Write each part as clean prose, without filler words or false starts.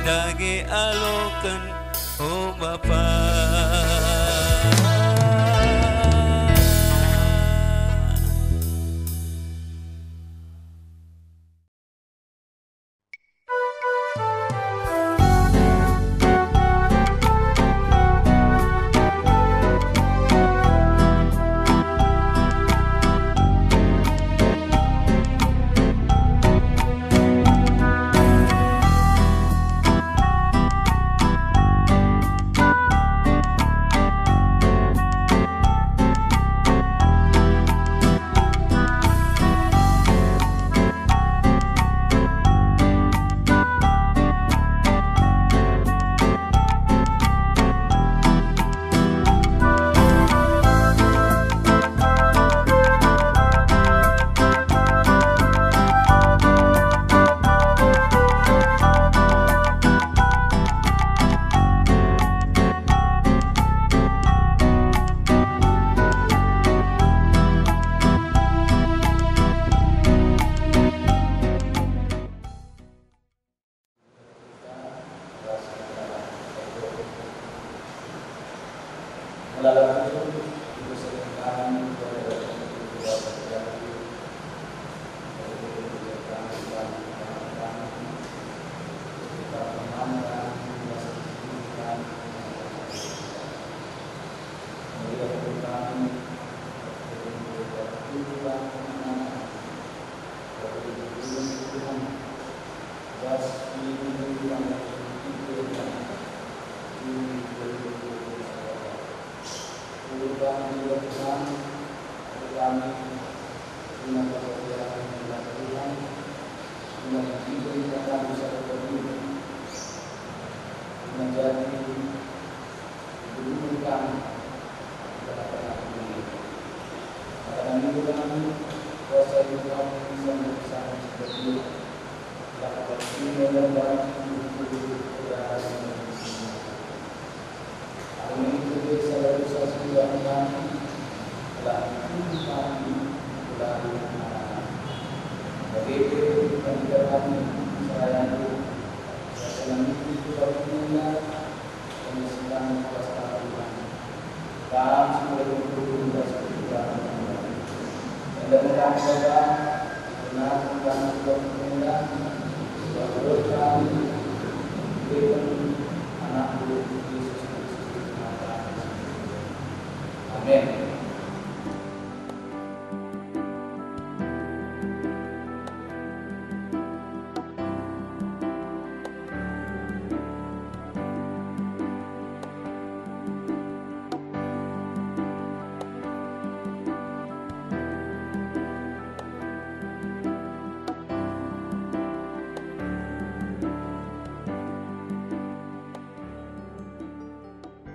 dage alokan oh Bapa.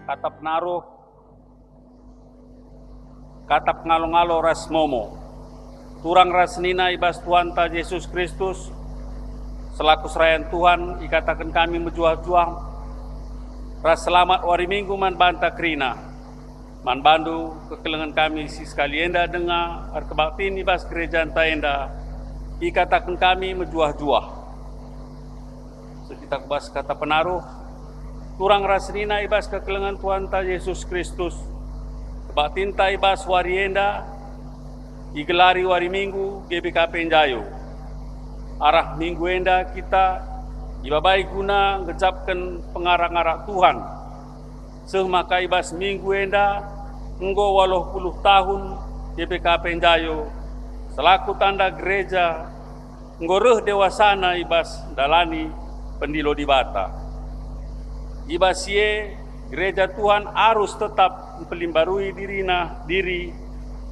Katap naruh, katap ngalo-ngalo ras momo, turang ras nina ibas Tuhan ta Yesus Kristus, selaku serayan Tuhan ikatakan kami menjual-jual, ras selamat wari minggu man banta krina, man bandu kekelengan kami si sekali enda dengar, arkebaktin ibas gereja enta enda, ikatakan kami menjual-jual. Sekitar bas kata penaruh, turang rasnina ibas kekelengan Tuhan ta Yesus Kristus, kebak tinta ibas wari enda, igelari wari minggu GBKP Enjayo. Arah minggu enda kita ibabai guna ngecapkan pengarang-arang Tuhan. Semaka ibas minggu enda, enggo 80 tahun GBKP Enjayo, selaku tanda gereja, nggoruh dewasana ibas dalani pendilo di Bata. Ibasie gereja Tuhan harus tetap pelimbarui diri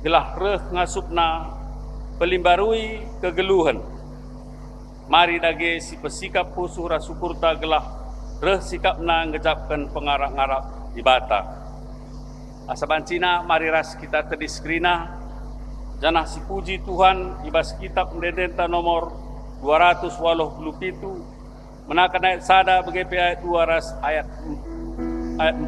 gelah reh ngasupna pelimbarui kegeluhan. Mari dage si pesikap pusuh rasukurta gelah reh sikapna ngejapkan pengarap-ngarap ibata. Asabancina mari ras kita tediskrina janah si puji Tuhan ibas kitab mendenta nomor 287 menakan ayat sada BGP ayat 2 ras ayat 4.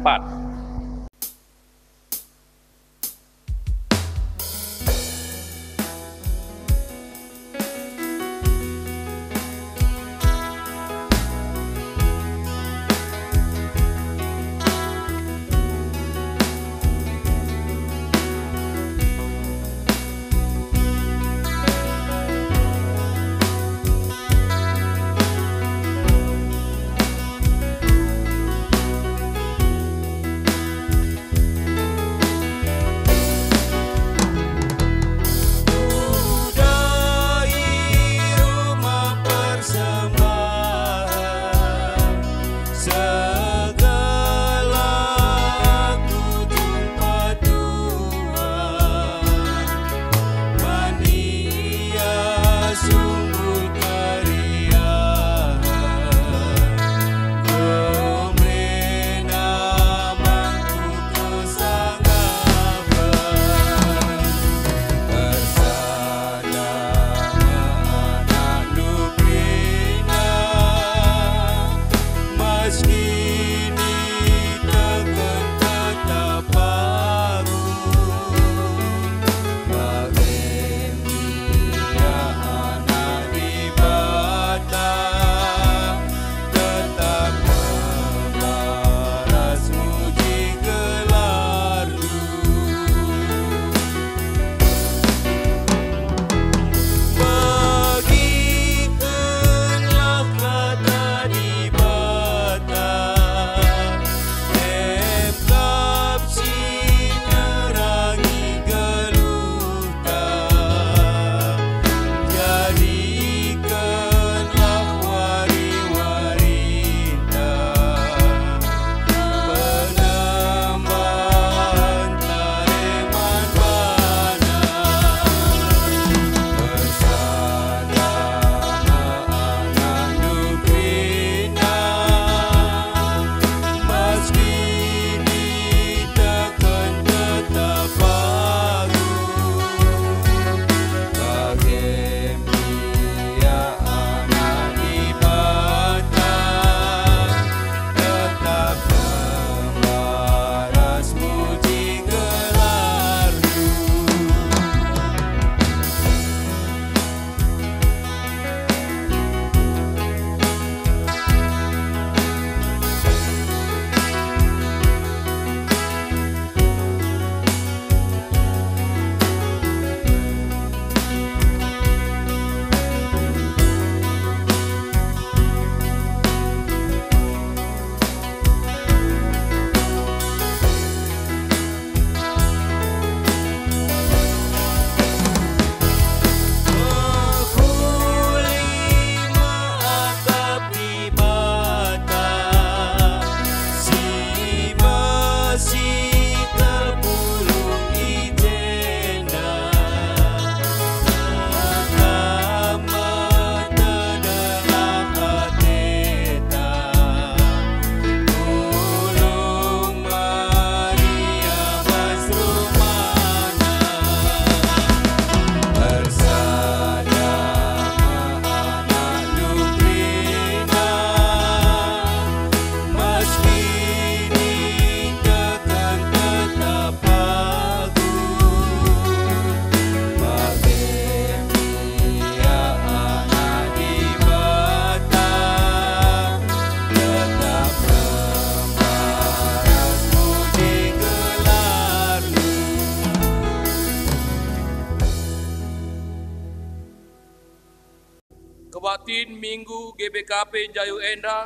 Minggu GBKP Jayu Enda,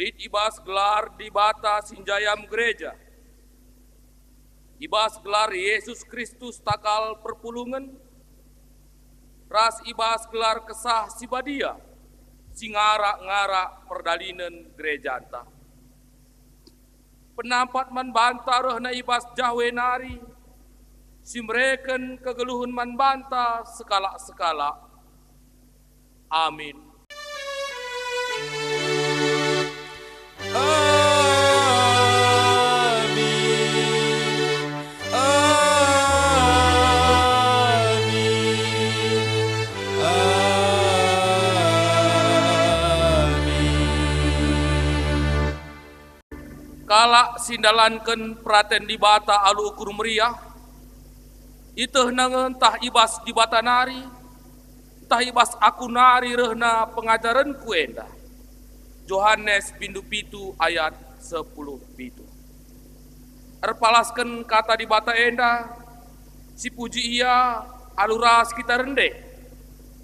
Lid ibas gelar di bata sinjayam gereja, ibas gelar Yesus Kristus takal perpulungan, ras ibas gelar kesah sibadia, singara-ngara perdalinan gereja anta. Penampat man banta rehna ibas jahwe nari, simreken kegeluhun man banta sekala-sekala. Amin. Kala sindalanken praten di bata alu ukur meriah, iteh nangen tah ibas di bata nari, tah ibas aku nari rehna pengajaran kuenda. Yohanes bindu pitu ayat 10 pitu. Erpalasken kata di bata enda, si puji ia aluras kita rende,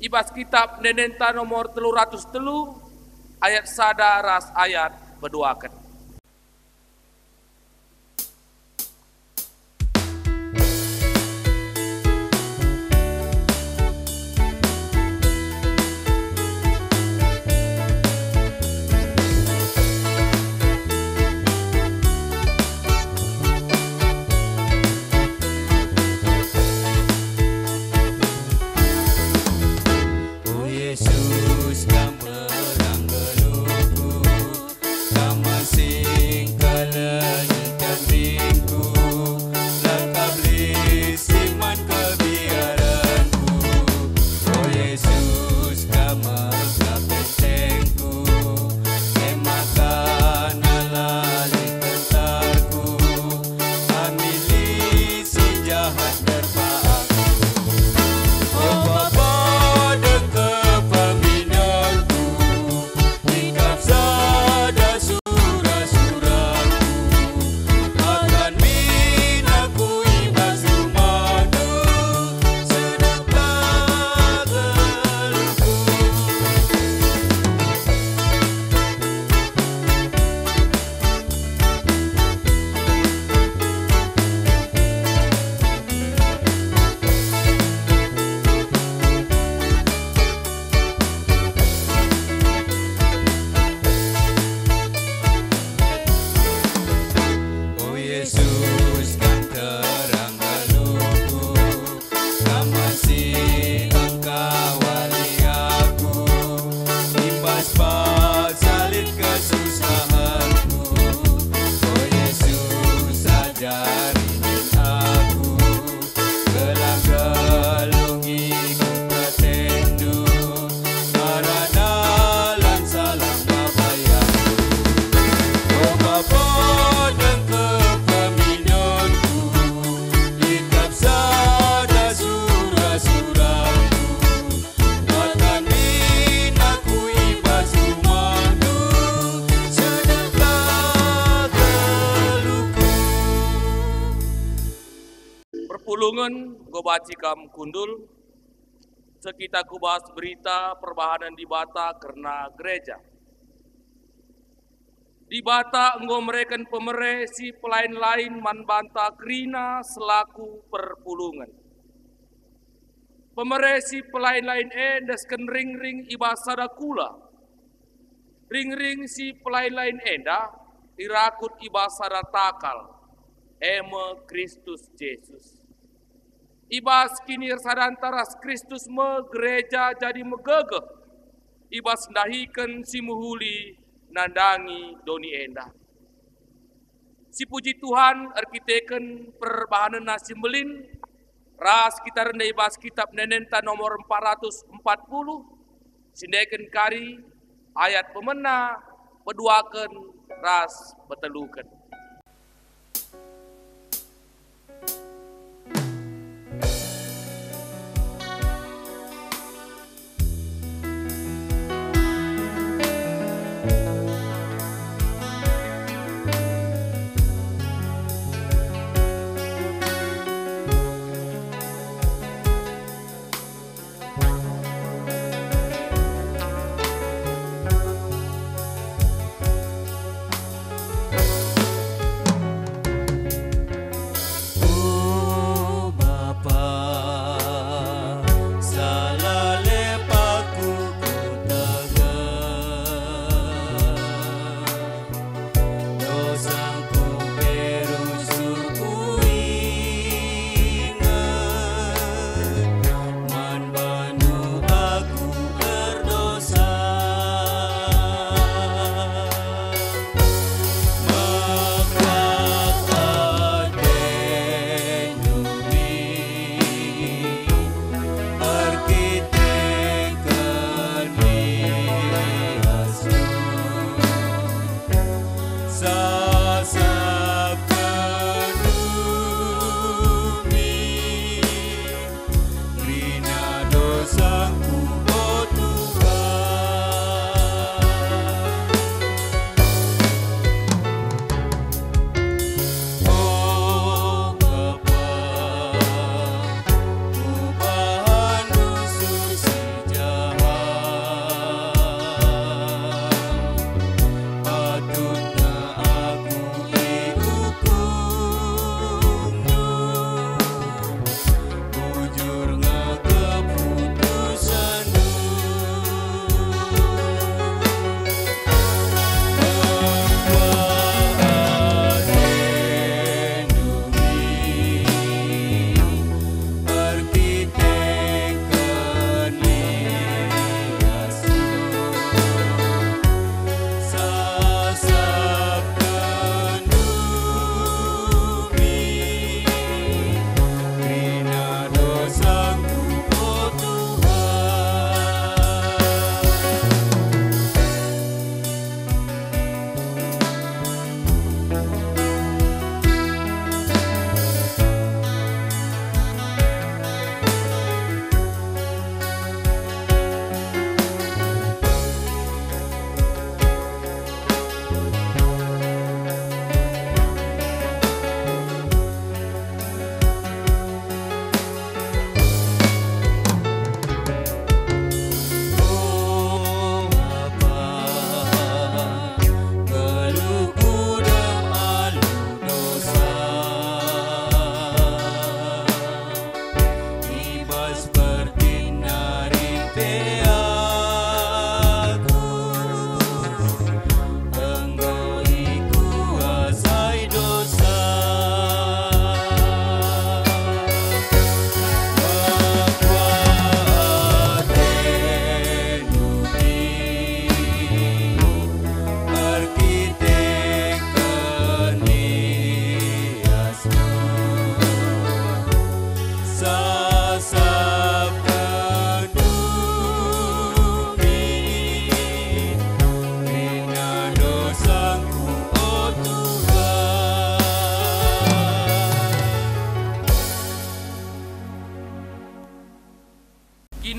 ibas kitab nenenta nomor 303 ayat sada ras ayat beduaken. Pulungan gobaci kam kundul, sekita kubahas berita perbahanan di bata karena gereja. Di bata enggo mereken pemere si pelain lain man banta krina selaku perpulungan. Pemere si pelain lain desken ring-ring ibasada kula. Ring-ring si pelain lain enda irakut ibasada takal. Eme Kristus Yesus. Ibas kini sadantaras Kristus me gereja jadi megegeh. Ibas ndahiken si muhuli nandangi doni enda. Si puji Tuhan arkiteken perbahanan nasi melin. Ras kita rendah ibas kitab nenenta nomor 440. Sindeken kari ayat pemena peduaken ras beteluken.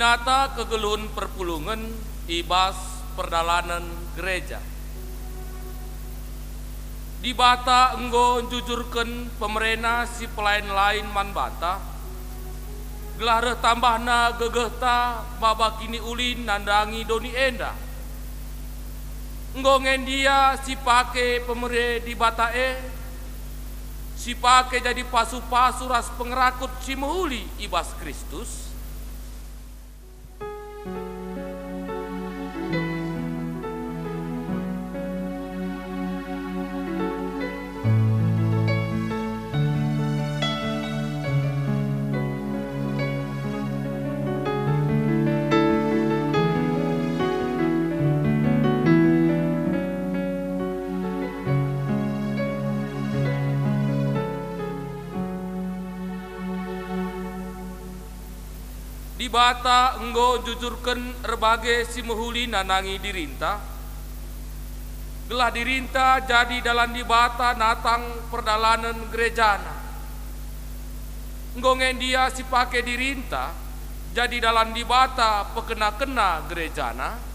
Pinata kegelun perpulungan ibas perdalanan gereja. Di bata enggo jujurkan pemerintah si pelayan lain man bata. Gelar tambahna gegehta babakini ulin nandangi doni enda. Enggo ngendia si pake pemere di bata si pake jadi pasu-pasu ras pengerakut si muhuli ibas Kristus. Di bata enggo jujurkan rebage si muhuli nanangi dirinta. Gelah dirinta jadi dalam di bata natang perdalanan gerejana. Enggo ngendia si pake dirinta jadi dalam di bata pekena-kena gerejana.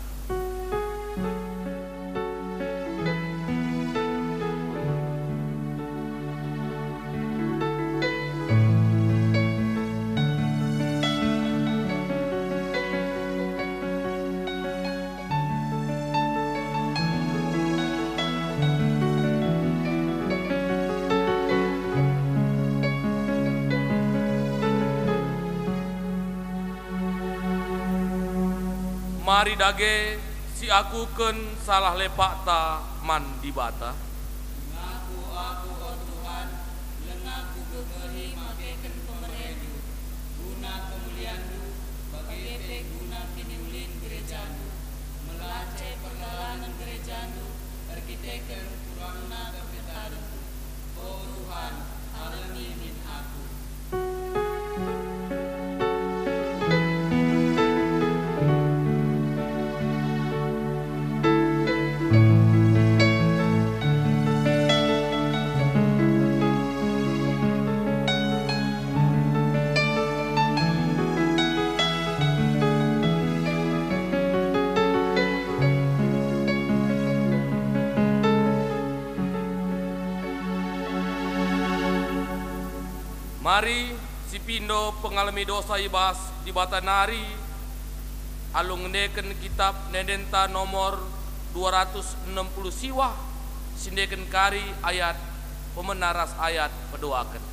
Mari dage si aku ken salah lepak ta man di bata. Ngaku aku oh Tuhan, lengaku gegeri makeken pemeredu, guna kemuliaanmu, bagete guna kiniulin gerejamu, melace perjalanan gerejamu, terkiteken kurangna kepetaruku. Oh Tuhan, alamimin aku. Mari si pindo pengalami dosa ibas di bata nari alung neken kitab nedenta nomor 260 siwah sindeken kari ayat pemenaras ayat pedoakan.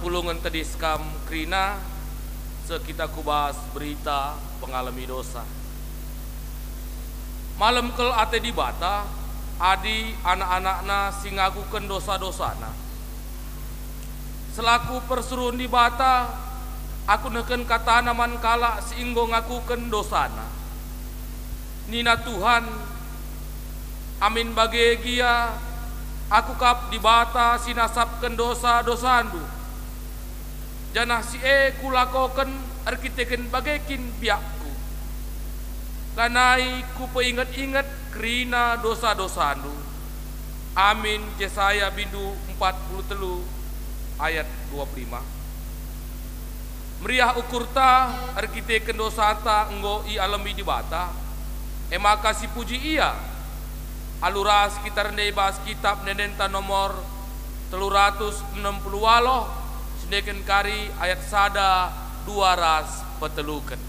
Pulungan tediskam krina sekita kubas berita pengalami dosa. Malam kel ate di bata adi anak-anakna sing ngagukeun dosa-dosana. Selaku persuruhan di bata, aku neken katana man kala siinggo ngakukeun dosana. Nina Tuhan, amin bagegia, aku kap di bata sinasapkeun dosa-dosandu. Janah si kulakokeun arkiteken bagekin biakku. Lanai ku peinget-inget kerina dosa-dosandu. Amin. Yesaya bindu 43 ayat 25. Meriah ukurta arkiteken dosata enggo i alami di bata. Emaka si puji ia. Aluras kita rendai bahas kitab nenenta nomor 360 waloh. Sedeken kari ayat sada 200 peteluken.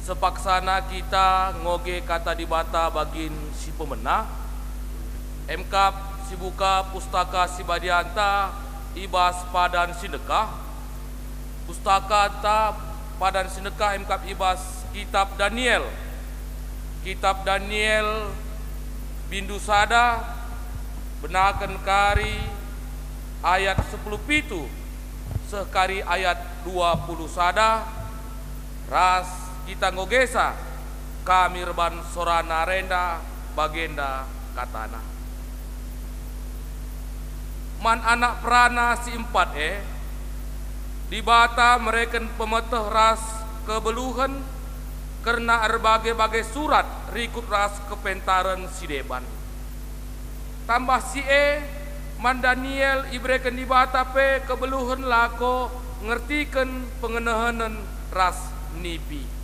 Sepaksana kita ngoge kata di bata bagin si pemenah. Emkap si buka pustaka si badianta ibas padan sinekah. Pustaka ta padan sinekah emkap ibas kitab Daniel. Kitab Daniel bindu sada benaken kari ayat 10 pitu sekari ayat 20 sada ras kita ngogesa kami reban sorana renda bagenda katana. Man anak prana si 4 di bata mereken pemeteh ras kebeluhan karena berbagai-bagai surat rikut ras kepentaran si deban. Tambah si man Daniel ibreken di bata pe kebeluhan lako ngertikan pengenahanan ras nipi.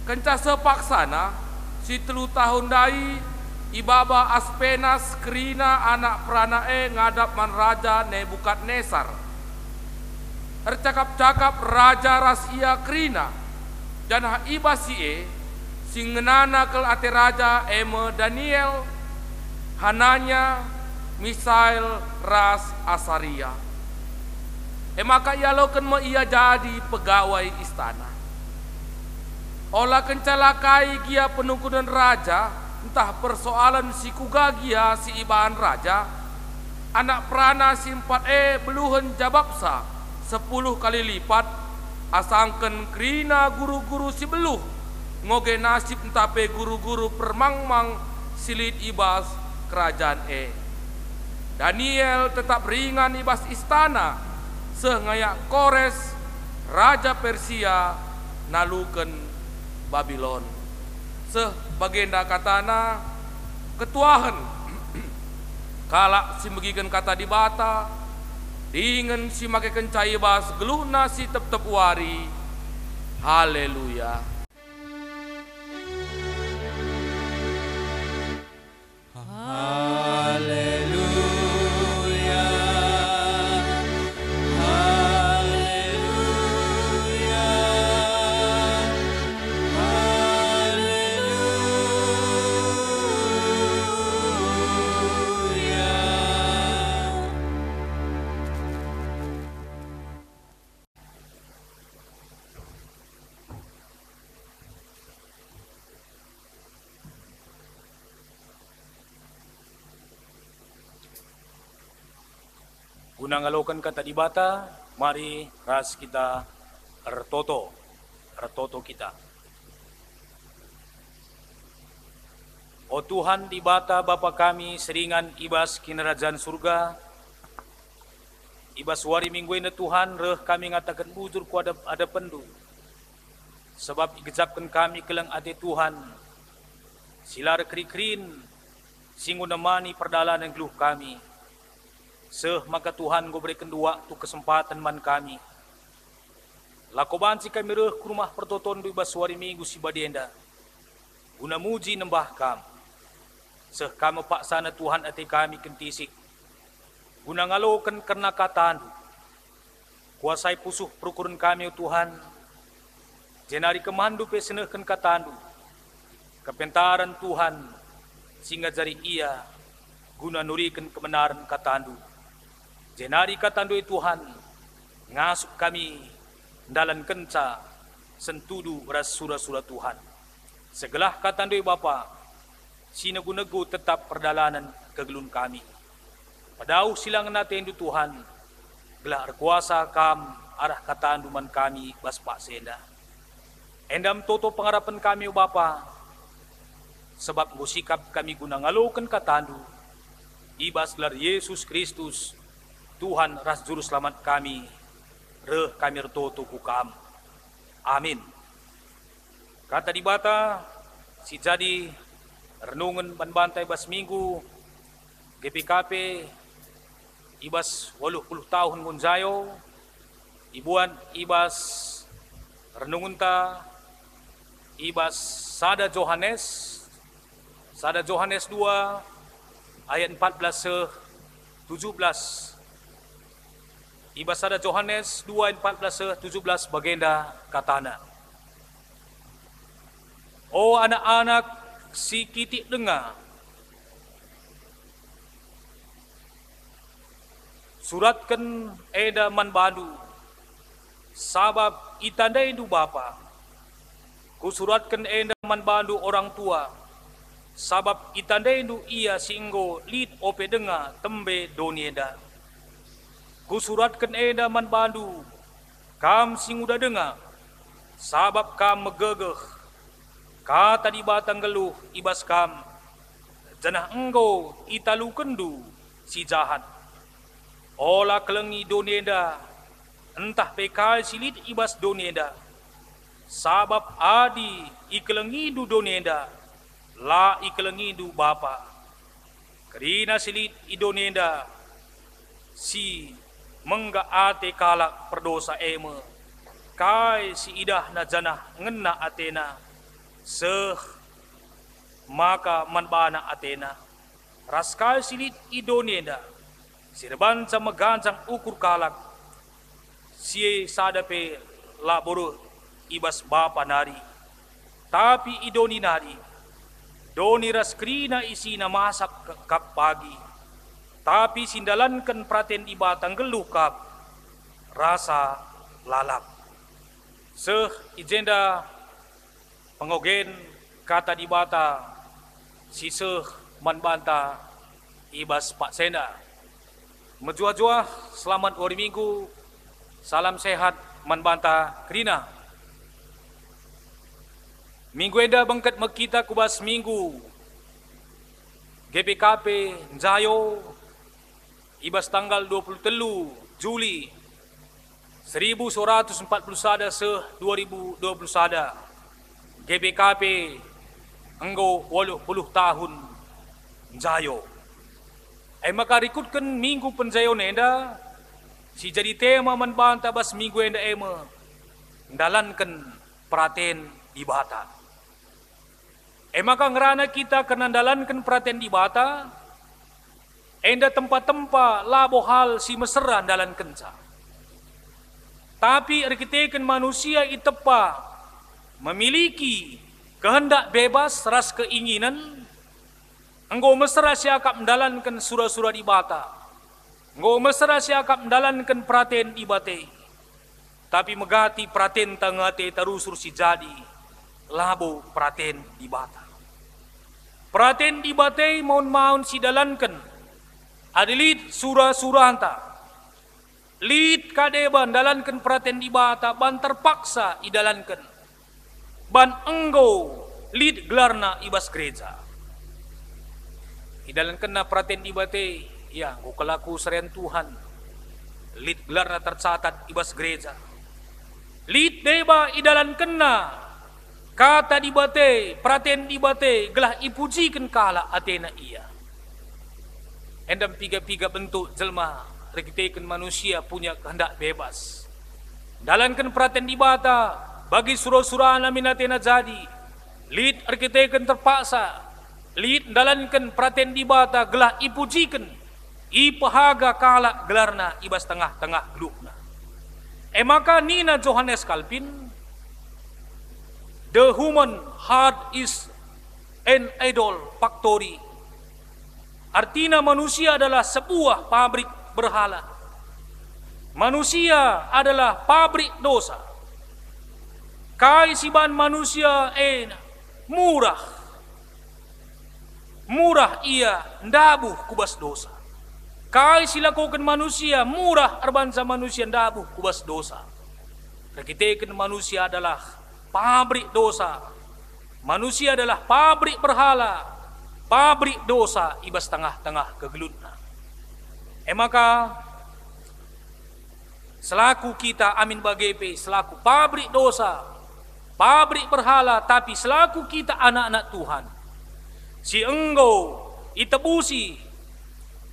Kenca sepaksana si 3 tahun dai ibaba Aspenas kerina anak pranae ngadap man raja Nebukadnesar. Ercakap-cakap raja rasia kerina janah ibas sie singenana kel ate raja eme Daniel, Hananya, Misael, Ras, Asaria. Maka ia loken me ia jadi pegawai istana. Olah kencalakai gia penungkunan raja, entah persoalan si kugagia si ibaan raja, anak perana simpat beluhen jababsa 10 kali lipat, asangken krina guru-guru si beluh, ngoge nasib entape guru-guru permangmang silit ibas kerajaan Daniel tetap ringan ibas istana, sengayak Kores, Raja Persia, naluken Babylon. Bagenda katana ketuahan kalak si megigen kata di bata dengan si make kencai bas geluhna si tep-tep wari. Haleluya. Guna ngalokan kata di bata, mari ras kita ertoto kita. O Tuhan di bata Bapa kami seringan ibas kinarajaan surga, ibas wari minggu ini Tuhan reh kami ngatakan bujur ku ada pendu, sebab igejapkan kami kelang ate Tuhan, silar kri-krin, singu nemani perdalanan geluh kami. Maka Tuhan go berikan dua tu kesempatan man kami. Lakoban si kami reh ke rumah pertoton du baswari minggu si badienda. Guna muji nembah kam. Kami paksana Tuhan ati kami kentisik. Guna ngalokan karena kataan. Kuasai pusuh perukuran kami Tuhan. Jenari kemandu pesenehkan katandu. Kepentaran Tuhan sehingga jari ia guna nurikan kebenaran katandu. Jenari katandu Tuhan, ngasuk kami dalam kenca sentudu ras surah-surah Tuhan. Segelah katandu Bapa, sinagu-nagu tetap perdalanan kegelun kami. Padau silang natin du Tuhan, gelar kuasa kam arah katandu man kami baspak senda. Endam toto pengharapan kami Bapa, sebab ngusikap kami guna ngalokan katandu, ibas gelar Yesus Kristus, Tuhan ras juru selamat kami, reh kami retoto kukam. Amin. Kata di bata, si jadi renungan banbantai bas minggu, GPKP, ibas 80 tahun munjayo, ibuan ibas renungan ta, ibas Sada Johannes 2 ayat 14-17. Ibas Sada Johannes 2 14-17 bagenda katana. O anak-anak si kitik dengar, suratkan eda man bandu, sabab itandai du bapa. Ku suratkan eda man bandu orang tua, sabab itandai du ia singgo lid ope dengar tembe donieda. Ku suratkan eda man bandu, kam sing udah dengar, sabab kam megegeh, kata di batang geluh ibas kam, janah enggo italu kendu si jahat. Ola kelengi doneda, entah pekal silit ibas doneda, sabab adi ikelengi du doneda, la ikelengi du bapa. Kerina silit idoneda, si mengga ate kalak perdosa eme, kai si idah na janah ngena atena, maka manbana atena, raskal silit idoneda, sirban sa magansang ukur kalak, si sadape laboro ibas bapa nari. Tapi idoni nari, doni raskrina isi na masak kap pagi. Tapi sindalankan praten di batang geluh kap, rasa lalap. Seh ijenda pengogen kata di bata, si seh manbanta ibas Pak Senda. Menjua-jua selamat hari Minggu, salam sehat manbanta krina. Minggu enda bangkat makita kubas minggu GPKP Njayo ibas tanggal 23 Juli 1141 seh 2021 GPKP enggo 80 tahun Njayo. Maka rikutkan minggu penjayo nenda si jadi tema manbanta bas minggu enda ndalankan praten di bata. Maka ngerana kita kena ndalankan praten di bata enda tempat-tempat labo hal si mesra ndalankan sa. Tapi arkiteken manusia itepa memiliki kehendak bebas ras keinginan. Engkau mesra siakap mendalankan surah-surah di bata. Engkau mesra siakap mendalankan praten di bate. Tapi megati praten tangate terusur si jadi labo praten di bata. Praten di bate maun-maun si dalankan. Adilit surah-surah anta. Lid kadeban dalankan praten di bata ban terpaksa idalankan. Ban engkau lid gelarna ibas gereja. Idalan kena praten di bate, ya, ku kelaku seren Tuhan. Lid gelarna tercatat ibas gereja. Lid deba idalan kena kata di bate, praten di bate, gelah ipujikan kala atena iya. Endam piga-piga bentuk jelma, rekiteken manusia punya kehendak bebas. Dalankan praten di bata, bagi surah-surah namin atena jadi. Lid rekiteken terpaksa. Lid dalankan praten di bata gelah ipujikan ipahaga kala gelarna ibas tengah-tengah gelukna. Maka Nina Johannes Calvin, the human heart is an idol factory. Artinya manusia adalah sebuah pabrik berhala. Manusia adalah pabrik dosa. Kaisiban manusia murah ia ndabuh kubas dosa. Kai silakukan manusia murah arbansa manusia ndabuh kubas dosa. Rekiteken manusia adalah pabrik dosa. Manusia adalah pabrik berhala, pabrik dosa ibas tengah-tengah kegelutna. Maka selaku kita amin bagepe selaku pabrik dosa, pabrik berhala, tapi selaku kita anak-anak Tuhan. Si engkau itebusi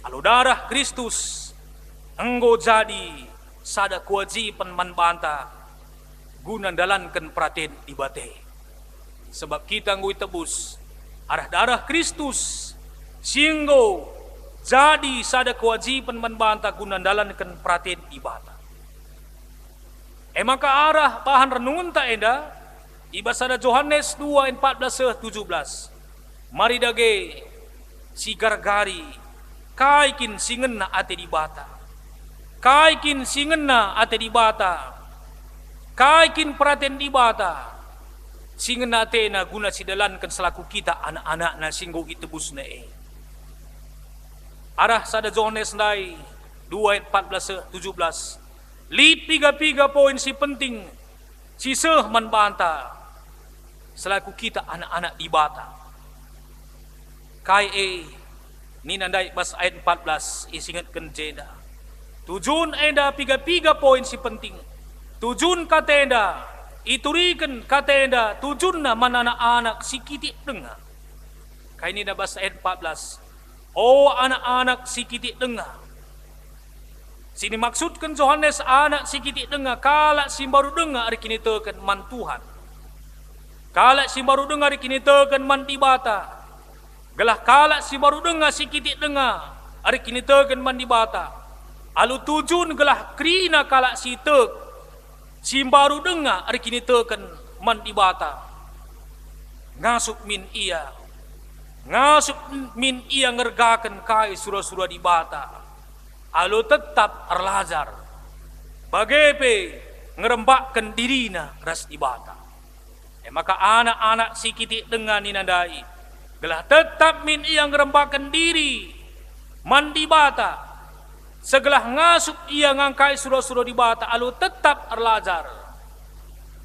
alu darah Kristus, engkau jadi sada kewajiban manbanta guna dalankan praten di bate. Sebab kita engkau itebus arah darah Kristus, si engkau jadi sada kewajiban manbanta guna dalankan praten di bata. Maka arah bahan renungan ta enda ibasada Yohanes 2:14-17. Mari dage si gargari kaikin singenna ate di bata. Kaikin singenna ate di bata. Kaikin praten di bata. Singenna ate na guna sidalankan selaku kita anak-anak na singgo itebus na Arah sada Yohanes nai 2:14-17. Lid piga-piga poin si penting si seh manbanta selaku kita anak-anak di bata. Kai ni nandai bas ayat 14 isingatkan jeda. Tujun enda piga-piga poin si penting. Tujun katenda iturikan katenda tujunna manana anak si kiti dengar. Kai ni na bas ayat 14. Oh anak-anak si kiti dengar. Sini maksudkan Yohanes anak si kiti dengar kala si baru dengar ari kini teukeun man Tuhan. Kala si baru dengar ari kini teukeun man di bata. Gelah kala si baru dengar si kiti dengar ari kini teukeun man di bata. Alu tujun gelah krina kala si teuk Simbaru dengar ari kini teken man di bata. Ngasup min ia ngergakan kai surah-surah di bata. Alu tetap arlajar. Bagepe ngerembakkan dirina ras di bata. Maka anak-anak si kiti dengan ninandai. Gelah tetap min ia ngerembakkan diri. Man di bata. Segelah ngasup ia ngangkai surah-surah di bata. Alu tetap arlajar.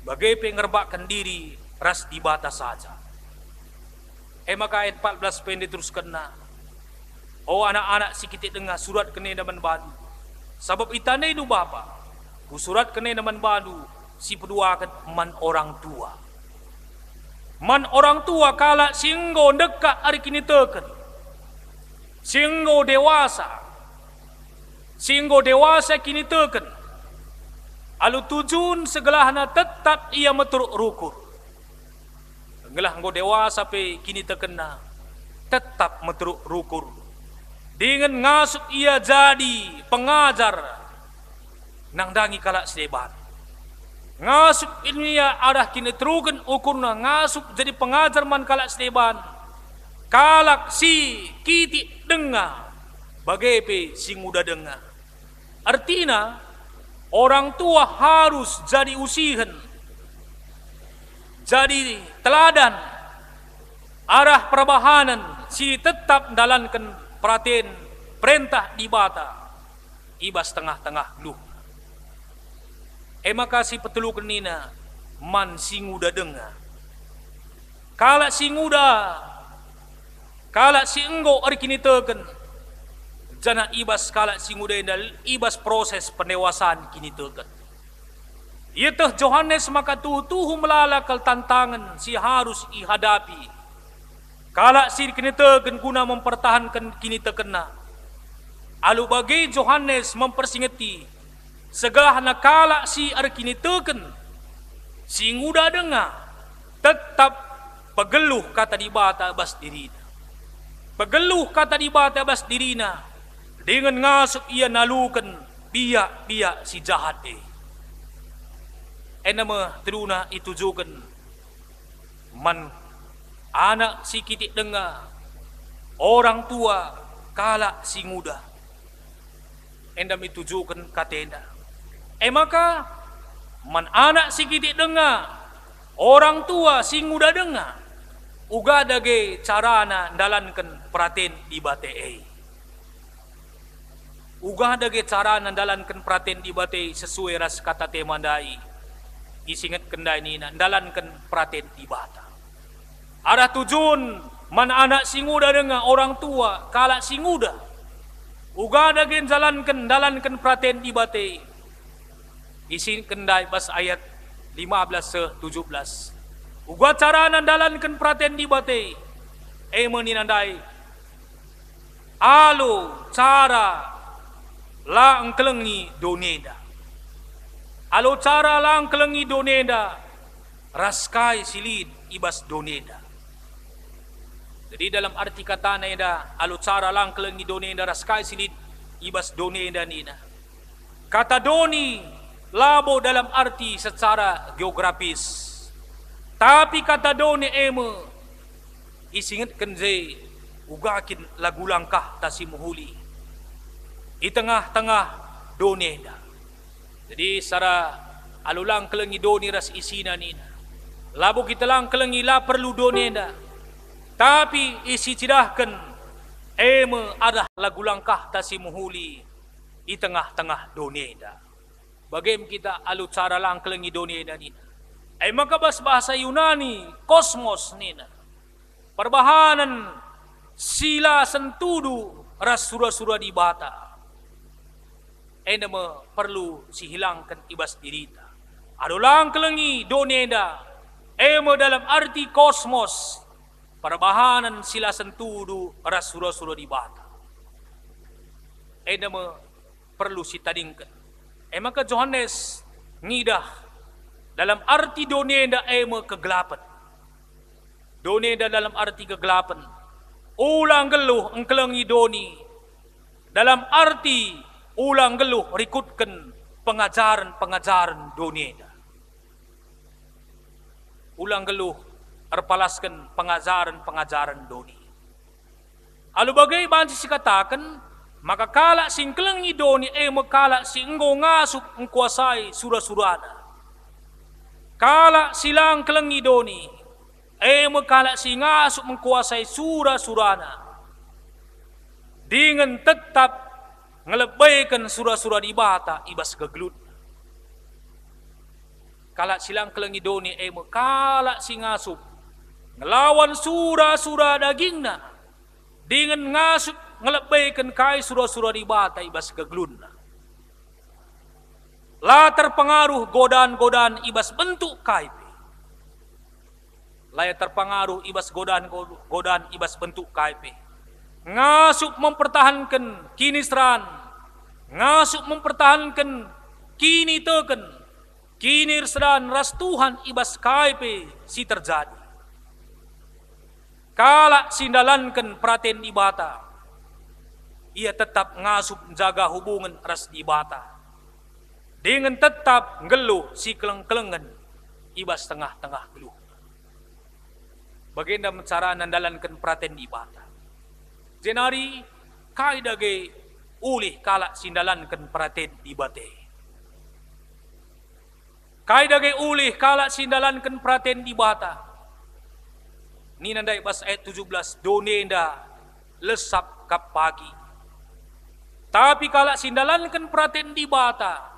Bagepe ngerebakkan diri ras di bata saja. Maka ayat 14 pendek terus kena. Oh anak-anak si kita dengar surat kene naman badu. Sabab itane itu bapa. Bu surat kene naman badu si peduakan man orang tua. Man orang tua kala singgo dekat hari kini teken. Singgo dewasa. Singgo dewasa kini teken. Alu tujun segelahna tetap ia meturuk rukur. Ngelah nggo dewasa pe kini terkena tetap meteruk rukur. Dengan ngasup ia jadi pengajar nang dangi kalak sedeban. Ngasup ini ya arah kini terukan ukurna ngasup jadi pengajar man kalak sedeban. Kalak si kiti dengar bagepe sing udah dengar. Artinya orang tua harus jadi usihan. Jadi teladan arah perbahanan si tetap dalankan perhatian perintah di bata ibas tengah-tengah lu. Maka si petulukan nina man singuda dengar. Kala singuda kala si enggo ari kini teken jana ibas kala singuda indal ibas proses pendewasaan kini teken. Iatah Johannes maka tuhu melalakal tantangan si harus ihadapi. Kala si kini teken guna mempertahankan kini tekena. Alu bagi Johannes mempersingeti segala kala si ar kini teken si nguda dengar tetap pegeluh kata di bata bas dirina. Pegeluh kata di bata bas dirina dengan ngasup ia nalukan biak-biak si jahat nama teruna itujukan man anak si kitik dengar orang tua kala si muda endam itujukan katenda maka man anak si kitik dengar orang tua si muda dengar uga dage carana dalankan praten di batei uga dage carana dalankan praten di batei sesuai ras kata temandai isingat kendai ni dalankan praten di bata. Ada tujuan man anak singuda dengan orang tua kala singuda. Uga dagen dalankan praten di bate. Isin kendai bas ayat 15-17. Uga cara dalankan praten di bate. Meninandai. Alo cara la engkelengi doneda. Alo cara lang kelengi doneda raskai silid ibas doneda. Jadi dalam arti kata neda alo cara lang kelengi doneda raskai silid ibas doneda nina. Kata doni labo dalam arti secara geografis. Tapi kata doni isingat kenze ugakin lagu langkah tasimuhuli. Di tengah-tengah doneda. Jadi secara alulang kelengi doni ras isina nina. Labu kita lang kelengi la perlu doneda. Tapi isi cidahkan ada lagu langkah tasimuhuli di tengah-tengah doneda. Bagaimana kita alu cara lang kelengi doneda nina. Maka bahasa Yunani kosmos nina. Perbahanan sila sentudu ras surah-surah di bata. Nama perlu sihilangkan ibas dirita. Adulang kelengi doneda. Dalam arti kosmos. Perbahanan sila sentudu ras surah-surah di bata. Nama perlu sitadingkan. Maka Johannes ngidah dalam arti doneda kegelapan. Doneda dalam arti kegelapan. Ulang geluh engkelengi doni. Dalam arti ulang geluh rikutkan pengajaran-pengajaran doneda. ulang geluh arpalaskan pengajaran-pengajaran doni. Alu bagai banci sikatakan, maka kala singkelengi doni mekala si enggo ngasup mengkuasai surah-surana. Kala silang kelengi doni mekala si ngasup mengkuasai surah-surana. Dengan tetap ngelebaikan surah-surah di bata ibas kegelut. Kala silang kelengi doni kala si ngasup ngelawan surah-surah dagingna dengan ngasup ngelebaikan kai surah-surah di bata ibas kegelutna. La terpengaruh godaan-godaan ibas bentuk kai. La terpengaruh ibas godaan ibas bentuk kai. Ngasup mempertahankan kini seran, ngasup mempertahankan kini teken, kini seran ras Tuhan ibas kaipe si terjadi. Kala sindalankan perhatian ibata, ia tetap ngasup jaga hubungan ras ibata, dengan tetap ngeluh si keleng-kelengan ibas tengah-tengah geluh. Bagaimana cara nandalankan perhatian ibata? Jenari kai dage ulih kala sindalankan perhatian ibate. Kai dage ulih kala sindalankan perhatian ibata. Ni nandai pas ayat 17 donenda lesap kap pagi. Tapi kala sindalankan perhatian ibata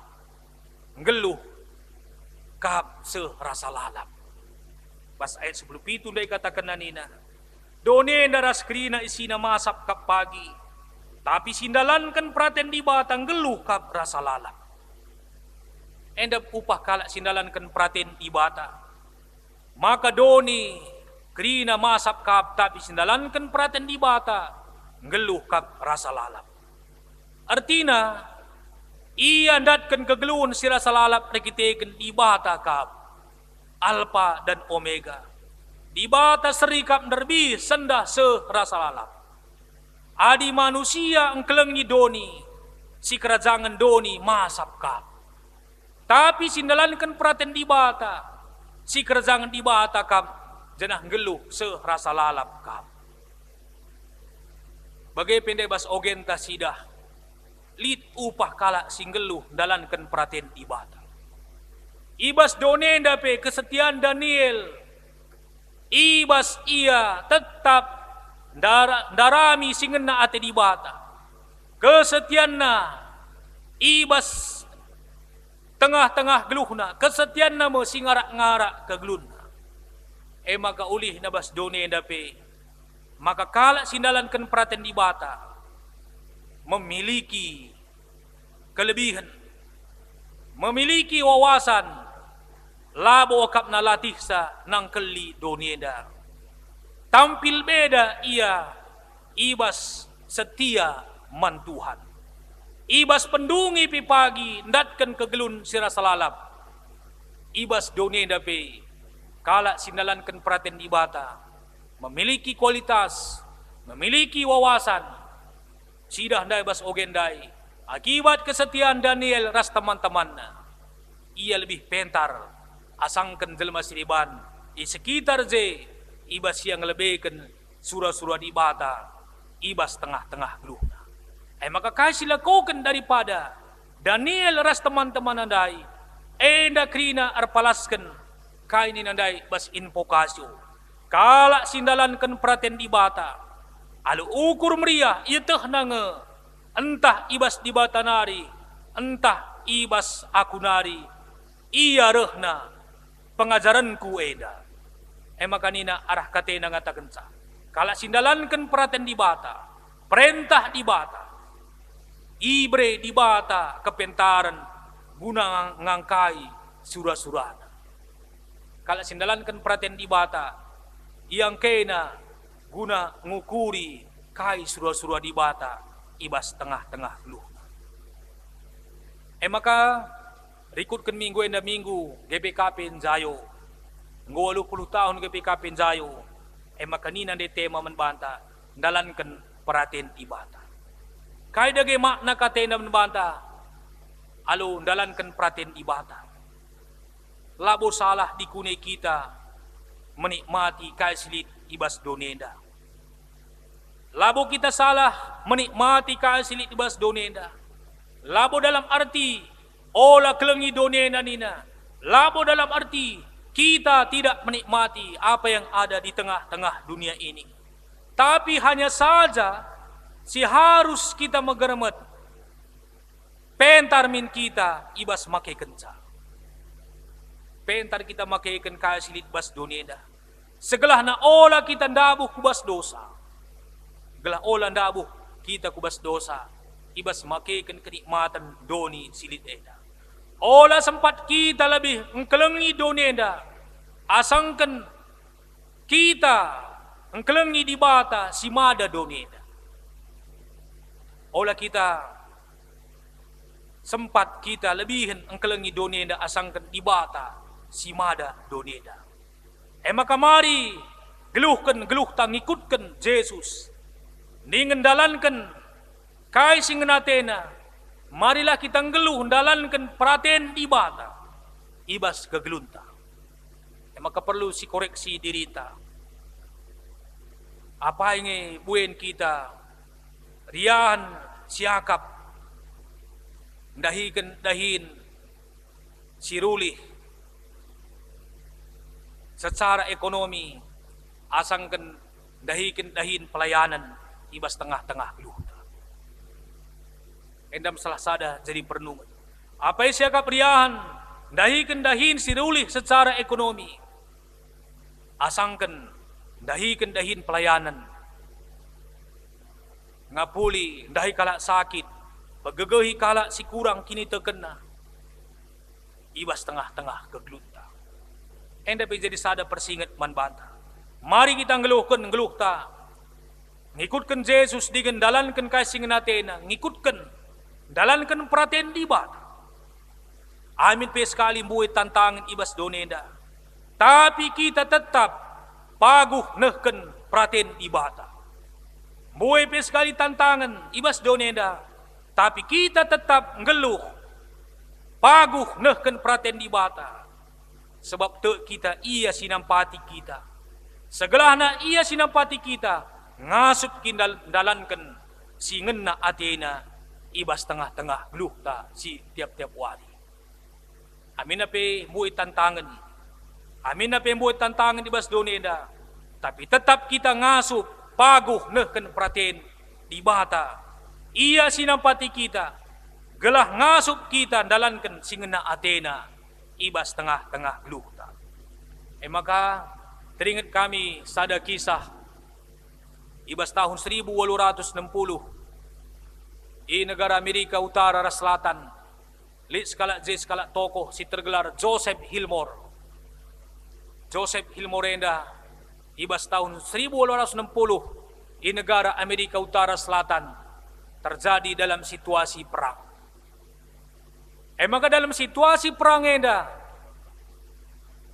ngeluh kap serasa lalap. Pas ayat 10 itu dai katakan nanina. Done daras krina isina masap kap pagi, tapi sindalankan perhatian di batang geluh kap rasa lalap. Endap upah kalak sindalankan perhatian di bata, maka doni krina masap kap tapi sindalankan perhatian di bata geluh kap rasa lalap. Artina ia datkan kegeluhan si rasa lalap rekiteken di bata kap alfa dan omega. Di bata serikap nerbi sendah serasa lalap. Adi manusia engkelengi doni, si kerajaan doni masap kap. Tapi sindalankan perhatian di bata, si kerajaan di bata kap jenah geluh serasa lalap kap. Bagai pendek bas ogenta sidah, lid upah kala singgeluh dalankan perhatian di bata. Ibas donenda pe kesetiaan Daniel. Ibas ia tetap darami singena ate di bata. Kesetianna ibas tengah-tengah geluhna. Kesetianna mo singarak-ngarak kegelunna. Maka ulih nabas done dape. Maka kala sindalankan perhatian di bata memiliki kelebihan, memiliki wawasan. Labo kap na latih sa nang keli donieda. Tampil beda ia ibas setia man Tuhan. Ibas pendungi pi pagi ndatkan kegelun sirasa lalap. Ibas donieda pe kala sindalankan perhatian ibata memiliki kualitas, memiliki wawasan. Sidah ndai bas ogendai akibat kesetiaan Daniel ras teman-temanna. Ia lebih pintar asangkan jelma siriban di sekitar je ibas yang lebihkan surah-surah di bata ibas tengah-tengah geluhna. Maka kasih lakukan daripada Daniel ras teman-teman andai enda krina arpalaskan kaini nandai bas invokasio kala sindalankan perhatian di bata alu ukur meriah iteh nange entah ibas di bata nari entah ibas aku nari iya rehna pengajaranku eda. Maka nina arah kate ngatakan sa. Kala sindalankan perhatian di bata, perintah di bata, ibre di bata kepentaran guna ngangkai surah-surah. Kala sindalankan perhatian di bata, yang kena guna ngukuri kai surah-surah di bata ibas tengah-tengah lu. Maka rikutkan minggu enda minggu GPKP Njayo. Nggo 80 tahun GPKP Njayo. Maka nina de tema menbanta dalankan perhatian ibata. Kai dage makna katena menbanta alu dalankan perhatian ibata. Labo salah dikunai kita menikmati kaisilit ibas donenda. Labo kita salah menikmati kaisilit ibas donenda. Labo dalam arti ola kelengi donenda nina. Labo dalam arti kita tidak menikmati apa yang ada di tengah-tengah dunia ini. Tapi hanya saja si harus kita megeremet pentar min kita ibas make kenca. Pentar kita makeikan kaisilit bas donenda. Segelah na ola kita ndabuh kubas dosa. Gelah ola ndabuh kita kubas dosa. Ibas makeikan kenikmatan doni silit eda. Ola sempat kita lebih engkelengi donenda. Asangkan kita engkelengi di bata si mada donenda. Ola kita sempat kita lebihin engkelengi donenda asangkan di bata si mada doneda. Maka mari geluhta ngikutkan Yesus. Ningendalankan kai singenatena. Marilah kita ngeluh dalankan praten di bata. Ibas kegelunta. Maka perlu si koreksi dirita. Apa yang buen kita rian siakap dahin sirulih secara ekonomi asangkan dahin pelayanan ibas tengah-tengah geluh. Endam salah sada jadi pernungan. Apa yang siakap riahan dahin sirulih secara ekonomi asangkan dahin pelayanan ngapuli dahi kalak sakit bagegehi kalak si kurang kini terkena ibas tengah-tengah kegelunta. Enda jadi sada persingat man banta. Mari kita ngeluh ta. Ngikutkan Yesus dengan dalankan kasih ngenatena, ngikutkan dalankan perhatian di bata. Amin pe sekali buat tantangan ibas donenda. Tapi kita tetap paguh nehken perhatian di bata. Buat pe sekali tantangan ibas donenda. Tapi kita tetap ngeluh paguh nehken perhatian di bata. Sebab te kita ia sinampati kita. Segelahna ia sinampati kita. Ngasup kindalankan si ngena atena ibas tengah-tengah geluh ta si tiap-tiap wari. Amin ape muit tantangan. Amin ape muit tantangan ibas donenda. Tapi tetap kita ngasup paguh nehken praten di bata. Ia sinampati kita. Gelah ngasup kita dalankan si ngena atena ibas tengah-tengah geluh ta. Maka teringat kami sada kisah ibas tahun 1860 di negara Amerika Utara dan Selatan. Lit skala tokoh si tergelar Joseph Hillmore. Joseph Hillmore enda ibas tahun 1860 di negara Amerika Utara Selatan terjadi dalam situasi perang. Maka dalam situasi perang enda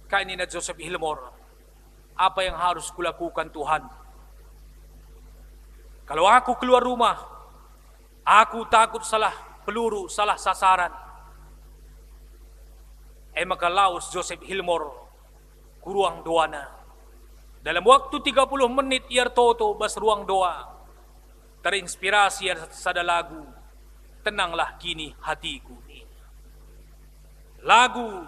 kainina Joseph Hillmore, apa yang harus kulakukan Tuhan? Kalau aku keluar rumah, aku takut salah peluru, salah sasaran. Maka laus Joseph Hillmore kuruang doana. Dalam waktu 30 menit iar toto bas ruang doa. Terinspirasi sada lagu, tenanglah kini hatiku. Lagu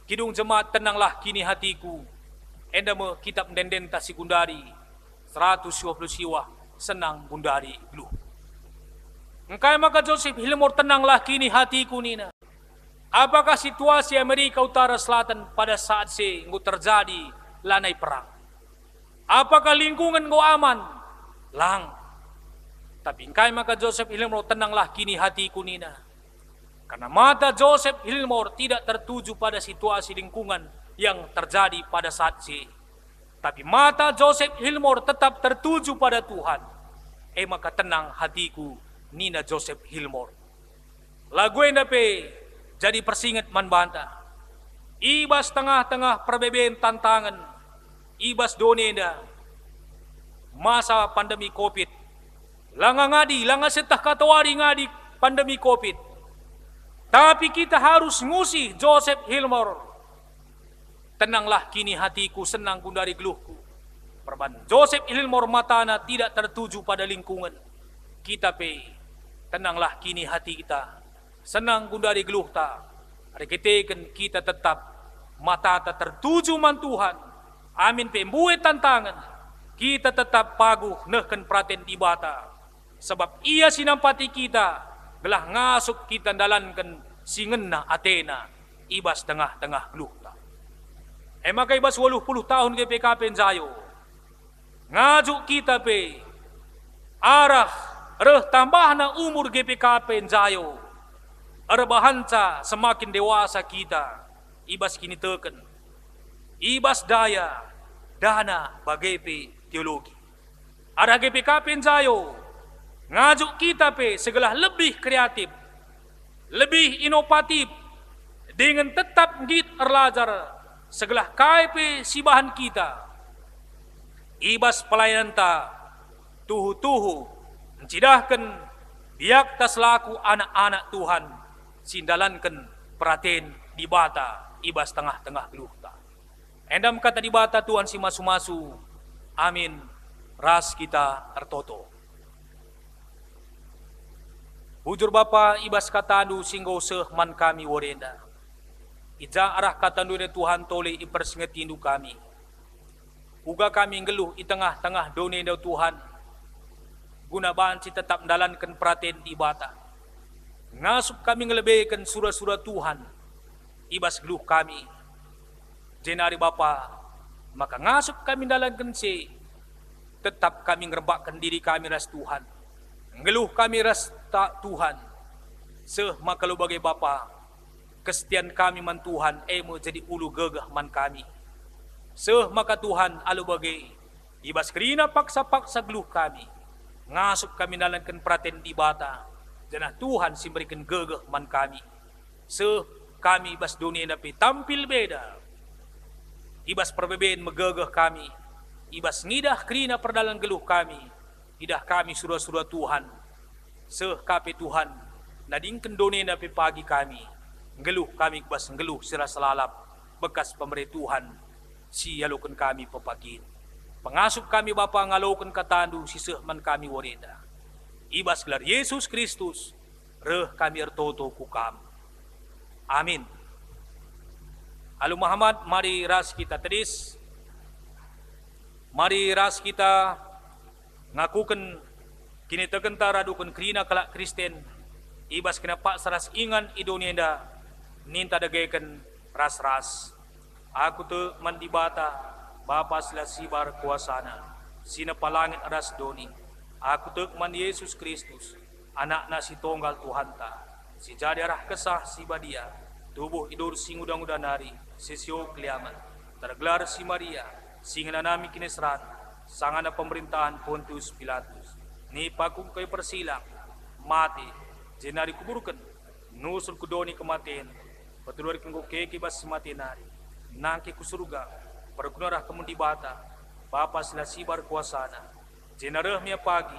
Kidung Jemaat tenanglah kini hatiku. Endame kitab Dendenta Sekundari 120 siwa senang bundari geluh. Engkai maka Joseph Hillmore tenanglah kini hatiku nina. Apakah situasi Amerika Utara Selatan pada saat terjadi lanai perang? Apakah lingkungan go aman? Lang. Tapi engkai maka Joseph Hillmore tenanglah kini hatiku nina. Karena mata Joseph Hillmore tidak tertuju pada situasi lingkungan yang terjadi pada saat tapi mata Joseph Hillmore tetap tertuju pada Tuhan. Maka tenang hatiku nina Joseph Hillmore. Lagu endape jadi persingat man banta. Ibas tengah-tengah perbebaan tantangan. Ibas donenda. Masa pandemi Covid. Langa ngadi, langa setah katawari ngadi pandemi Covid. Tapi kita harus ngusi Joseph Hillmore. tenanglah kini hatiku, senang gundari geluhku. Perban Joseph Ilmor matana tidak tertuju pada lingkungan. Kita tenanglah kini hati kita, senang gundari geluh ta. Reketeken kita tetap mata tak tertuju man Tuhan. Amin pembuat tantangan. Kita tetap paguh nehken praten di bata. Sebab ia sinampati kita, gelah ngasuk kita dalankan singenna Athena, ibas tengah-tengah geluh ta. Maka ibas 80 tahun GPKP Jayo. Ngajuk kita arah reh tambahna umur GPKP Jayo. Arbahanca semakin dewasa kita, ibas kini teken. Ibas daya, dana bagai teologi. Ada GPKP Jayo, ngajuk kita segala lebih kreatif, lebih inovatif, dengan tetap ngit erlajar segala KP sibahan kita. Ibas pelayanan ta, tuhu-tuhu, mencidahkan biak ta selaku anak-anak Tuhan, sindalankan praten di bata, ibas tengah-tengah geluh ta. Endam kata di bata Tuhan si masu-masu, amin, ras kita tertoto. Bujur Bapa ibas katandu singgo seh man kami warenda. Ija arah katandu de Tuhan tole ipersingetindu kami. Uga kami ngeluh i tengah-tengah done daw Tuhan. Guna banci tetap mendalankan praten di bata. Ngasup kami ngelebihkan surah-surah Tuhan. Ibas geluh kami. Jenari Bapa, maka ngasup kami dalankan si. Tetap kami ngerebakkan diri kami ras Tuhan. Ngeluh kami ras tak Tuhan. Seh maka lo bagai Bapa, kesetiaan kami man Tuhan, emo jadi ulu gegah man kami. Seh maka Tuhan alu bagai, ibas kerina paksa-paksa geluh kami. Ngasup kami dalankan praten di bata. Janah Tuhan si berikan gegah man kami. Seh kami ibas dunia napi tampil beda. Ibas perbebeen megegah kami. Ibas ngidah kerina perdalan geluh kami. Idah kami surah-surah Tuhan. Seh kape Tuhan. Nadingken done napi pagi kami. Ngeluh kami ibas ngeluh sirah selalap. Bekas pemerintah Tuhan. Si yalukan kami pepagin. Pengasup kami Bapa ngalokan katandu si sehman kami warenda. Ibas gelar Yesus Kristus. Reh kami ertoto kukam. Amin. Alu Muhammad, mari ras kita tedis. Mari ras kita ngakukan kini tegenta radukan kerina kelak Kristen. Ibas kena pak saras ingan idonenda ninta dagaikan ras-ras. Aku te mandibata Bapa sila sibar kuasana. Sina palangit aras doni. Aku te man Yesus Kristus. Anak na si tonggal Tuhan ta. Si jadi arah kesah si badia. Tubuh idur sing udang-udanari. Sisyo keliaman. Tergelar si Maria. Singa nami kinesran. Sangana pemerintahan Pontius Pilatus. Ni pakung kayo persilang. Mati. Jenari kuburukan. Nusul kudoni kematian. Patulur kengko kekibas si mati nari. Nangki kusuruga. Perkunarah kemundi bata. Bapa sila sibar kuasana. Jenareh mia pagi.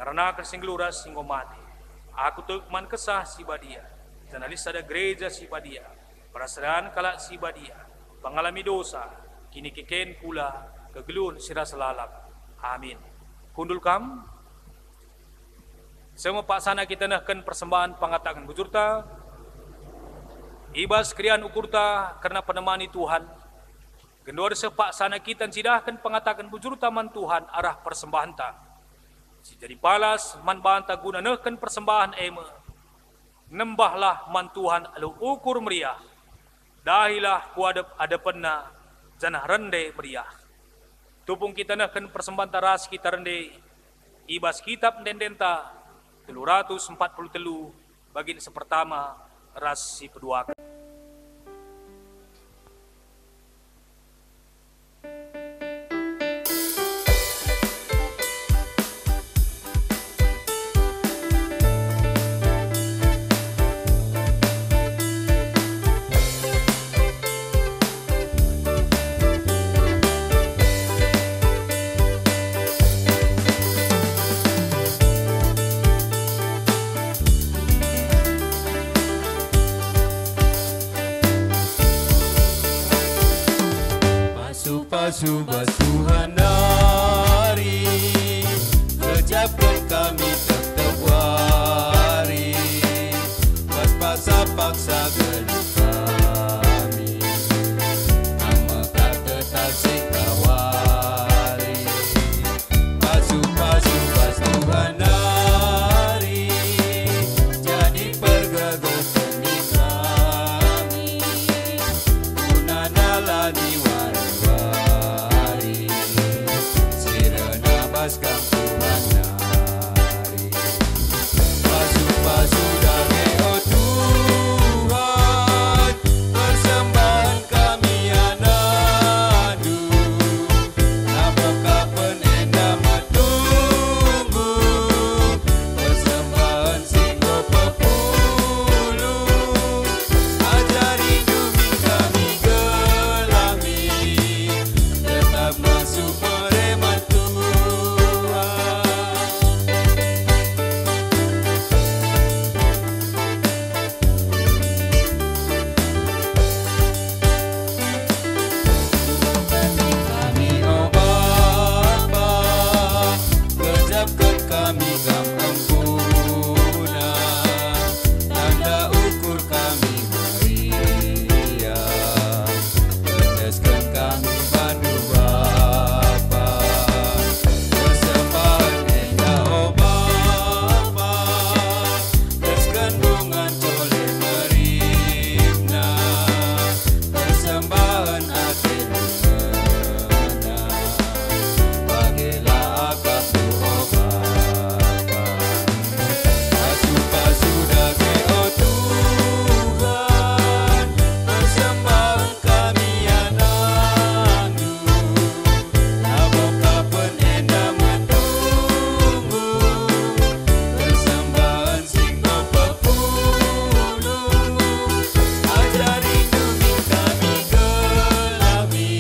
Naranakan singluras singgo mati. Aku tekman kesah si badia. Janalis ada gereja si badia. Perasaan kalak si badia. Pengalami dosa. Kini keken pula kegelun sirah selalap. Amin. Kundul kam. Semua paksana kita nahkan persembahan pangatakan bujurta. Ibas krian ukurta karena penemani Tuhan. Gendor sepaksana kita sidahkan pangatakan bujurta man Tuhan arah persembahan ta. Si jadi palas man banta guna nahkan persembahan ema. Nembahlah man Tuhan alu ukur meriah. Dahilah kuadap adapenna. Janah rende meriah. Tupung kita nahkan persembahan taras kita rende. Ibas kitab dendenta 343 bagin sepertama ras si kedua. Basuh-basuh Tuhan hari, kejapkan kami tetap wari, paksa-paksa geluh kami, nama kata tasik kawari. Basuh-basuh Tuhan hari, jadi pergagal demi kami, gunana lani wari-wari, sirena baskam Tuhan hari. Basuh-basuh dage oh Tuhan, persembahan kami anadu, apakah penenda matunggu, persembahan singgo pepulu, ajari dumi kami gelami, tetap masuk mereman Tuhan. Kami oh Bapa, kejapkan kami kam ampunan, tanda ukur kami Maria, tegaskan kami bandu Bapa, persembahan enda oh Bapa, tegaskan bunga cole meribna, persembahan hati lumena, bagilah aku oh Bapa. Basuh-basuh dage oh Tuhan, persembahan kami anandu, apakah penenda matunggu, persembahan singgo pepulu, ajari dumi kami gelami,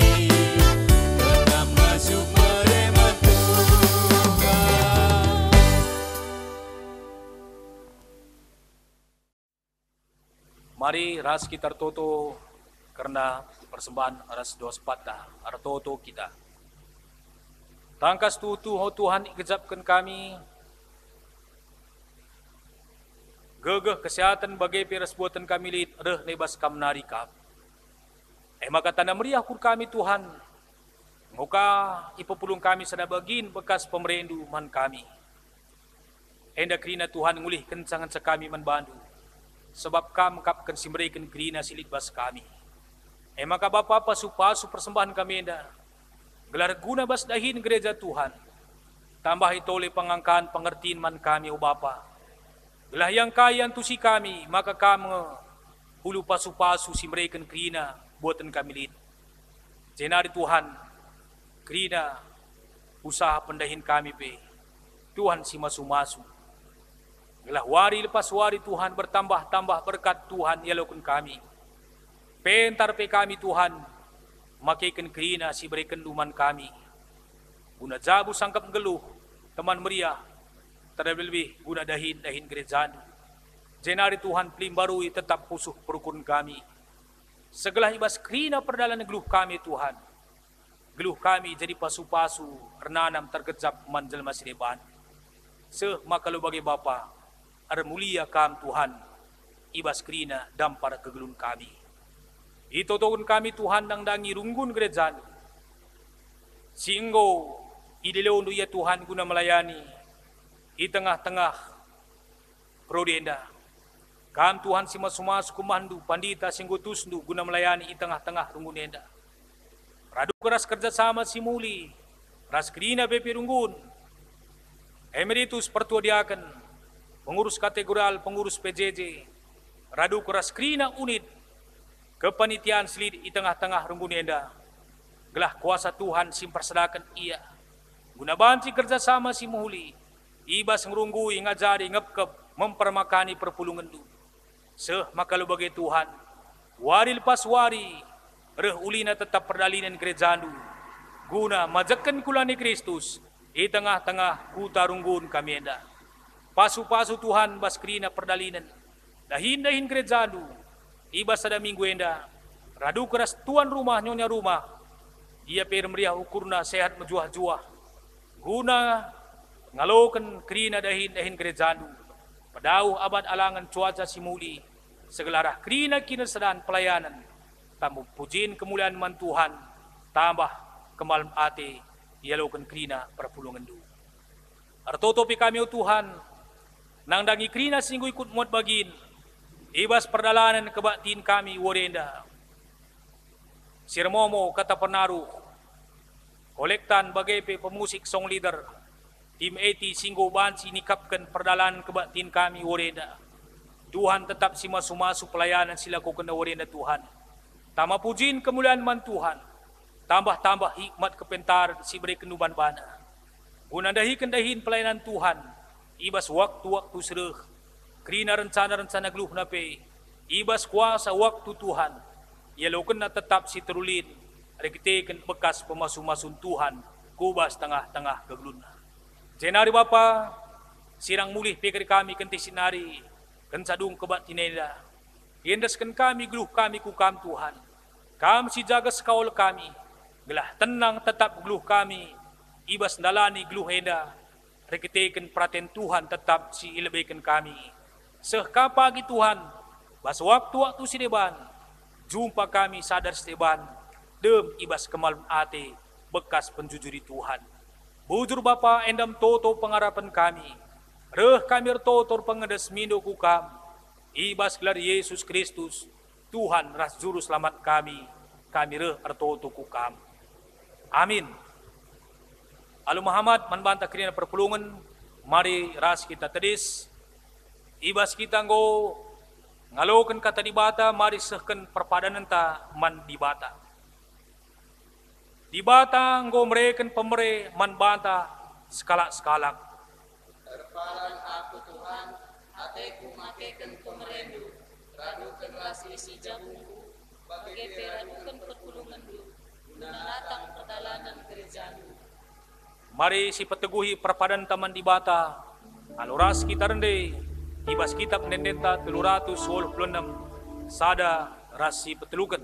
tetap masuk mereman Tuhan. Mari ras kita toto karena persembahan ras dos patah artoto kita. Tangkas tutu ho Tuhan ikejapkan kami, gegeh kesehatan bagi piras buatan kami lit reh nebas kam narikap. Maka tanda meriah kur kami Tuhan, muka ipepulung kami sada bagin bekas pemerendu man kami. Hendak krina Tuhan ngulih kencangan sekami man bandu, sebab kam kapkan simreken krina silit bas kami. Maka Bapa pasu-pasu persembahan kami enda, gelar guna bas dahin gereja Tuhan, tambah itole pangangkaan pengertiin man kami o Bapa. Gelah yang kaya tusi kami, maka kamu hulu pasu-pasu simreken krina buatan kami lid. Jenari Tuhan, krina usaha pendahin kami pe, Tuhan si masu-masu. Gelah wari lepas wari Tuhan bertambah-tambah berkat Tuhan yalokun kami. Pentar pe kami Tuhan, makikan krina si berikan duman kami. Guna jabu sangkap geluh, teman meriah, terlebih guna dahin gerejaan. Jenari Tuhan pelim barui tetap pusuh perukun kami. Segelah ibas krina perdalan geluh kami Tuhan. Geluh kami jadi pasu-pasu, renanam tergejap manjel masih deban. Maka lu bagi Bapa, ada mulia kam Tuhan, ibas krina dampar kegelun kami. Itotokun kami Tuhan nang dangi runggun gerejaan. Singgo ideleundu ya Tuhan guna melayani di tengah-tengah prodenda. Kam Tuhan si masu-masu kumandu pandita singgo tusnu guna melayani di tengah-tengah runggun enda. Radu keras kerjasama si muli, ras krina BP runggun. Emeritus pertua diaken, pengurus kategoral, pengurus PJJ, radu keras krina unit, kepanitiaan selid di tengah-tengah runggun enda. Gelah kuasa Tuhan simpersadakan ia. Guna banci kerjasama si muhuli, ibas ngerunggui, ngajari, ngepkep, mempermakani perpulungan du. Maka lu bagi Tuhan, wari lepas wari, reh ulina tetap perdalinan gerejaan du. Guna majakan kulani Kristus, di tengah-tengah kuta runggun kami enda. Pasu-pasu Tuhan baskrina perdalinan, dahin-dahin gerejaan du. Ibas ada minggu enda, radu keras tuan rumah, nyonya rumah, ia per meriah ukurna sehat mejuah-juah, guna ngaloken krina dahin gerejandu, padauh abad alangan cuaca simuli, segelarah krina kina sedaan pelayanan, tamu pujin kemuliaan man Tuhan, tambah kemalam ate, ialoken krina perpulungan du. Artotopi kami Tuhan, nang dangi krina singgu ikut muat bagin, ibas perdalanan kebaktin kami warenda. Sirmomo kata penaruh, kolektan bagai pemusik song leader, tim 80 singgo bansi nikapkan perdalanan kebaktin kami warenda. Tuhan tetap si masu-masu pelayanan silaku kena warenda Tuhan. Tama pujin kemuliaan man Tuhan, tambah-tambah hikmat kepentar si beri kenuban bana. Guna dahin pelayanan Tuhan, ibas waktu-waktu sereh, krina rencana-rencana geluh nape, ibas kuasa waktu Tuhan, ia loken na tetap si terulin, rekitekan bekas pemasu-masun Tuhan, kubas tengah-tengah kegeluna. Jenari Bapa, sirang mulih pikir kami kenti sinari, kensadung kebat tineda, yendaskan kami geluh kami kukam Tuhan, kam si jaga sekaul kami, gelah tenang tetap geluh kami, ibas dalani geluh henda, rekitekan perhatian Tuhan tetap si ilebaikan kami. Sehka pagi Tuhan, bas waktu-waktu si deban, jumpa kami sadar seteban, dem ibas kemalam ate, bekas penjujuri Tuhan. Bujur Bapa endam toto pengharapan kami, reh kami totor pengedes mindo kukam, ibas gelar Yesus Kristus, Tuhan ras juru selamat kami reh artoto kukam. Amin. Alu Muhammad manbanta kirina perpulungan, mari ras kita tedis, ibas kita nggo ngaloken kata di bata, mari sehken perpadanan ta man di bata. Di bata nggo mereken pemere man bata sekalak-sekalak. Terpalan aku Tuhan, ateku makeken pemerendu, radukan rasi si jabungku, bagai peradukan perpulungandu, guna latang perdalanan gerejamu. Mari si peteguhi perpadan taman di bata, aluras kita rende, ibas kitab nendenta 326, sada rasi petelukan.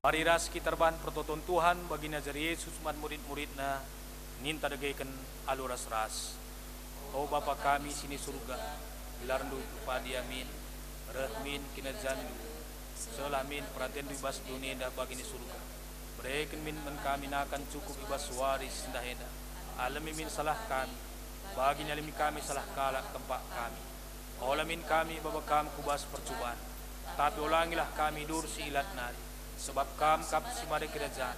Mari ras kita ban pertoton Tuhan bagi najar Yesus man murid-muridna ninta degaikan aluras ras. O Bapa kami sini surga, gelarndu padi amin, rahmin kinajandu, selamin perhatian ibas dunia dah bagi ni surga. Berikan min men kami akan cukup ibas waris dah hendak. Alami min salahkan, bagi alami kami salah kalak tempat kami. Olamin kami babakam kubas percobaan, tapi ulangilah kami dursi ilat nari, sebab kam kap simade kerajaan,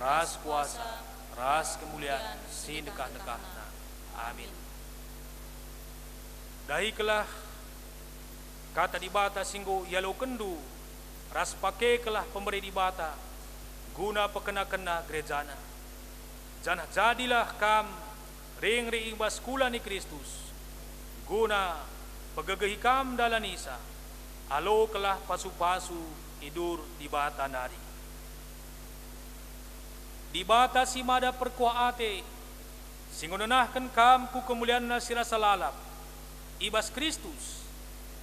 ras kuasa, ras kemuliaan, sindekah-dekahna. Amin. Dahikelah kata di bata singgo yalo kendu, ras pake kelah pemberi di bata, guna pekena-kena gerejana. Janah jadilah kam ring-ring bas kula ni Kristus, guna pegegehi kam dalam nisa, alo kelah pasu-pasu idur di bata nari. Di bata si mada perkuaate, singunenahkan kam ku kemuliaan nasira salalap, ibas Kristus,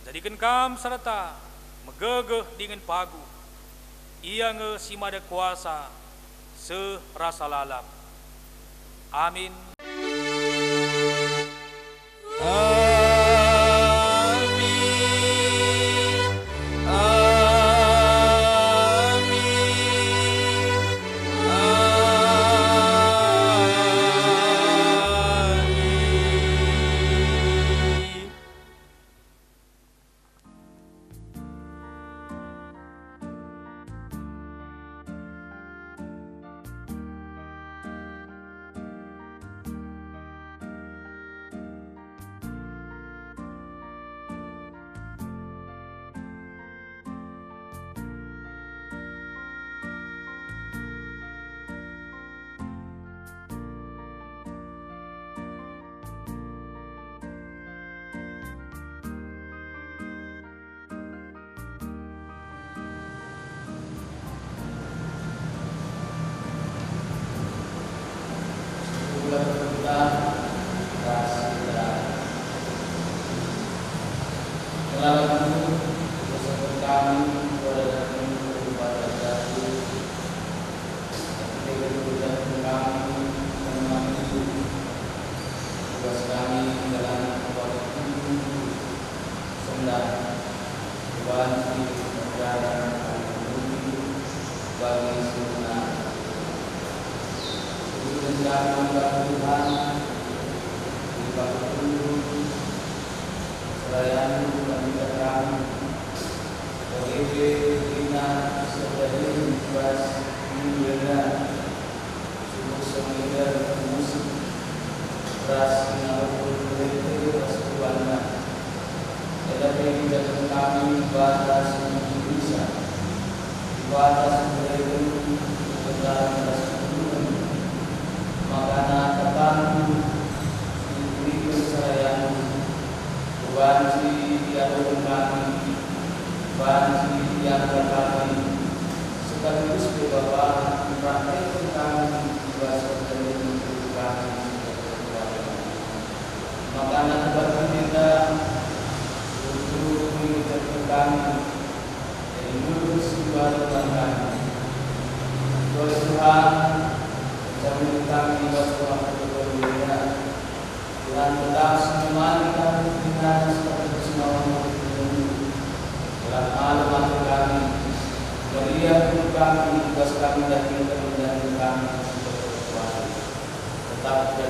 jadikan kam serta megegeh dengan pagu, ia nge si mada kuasa serasa lalap. Amin. Tetap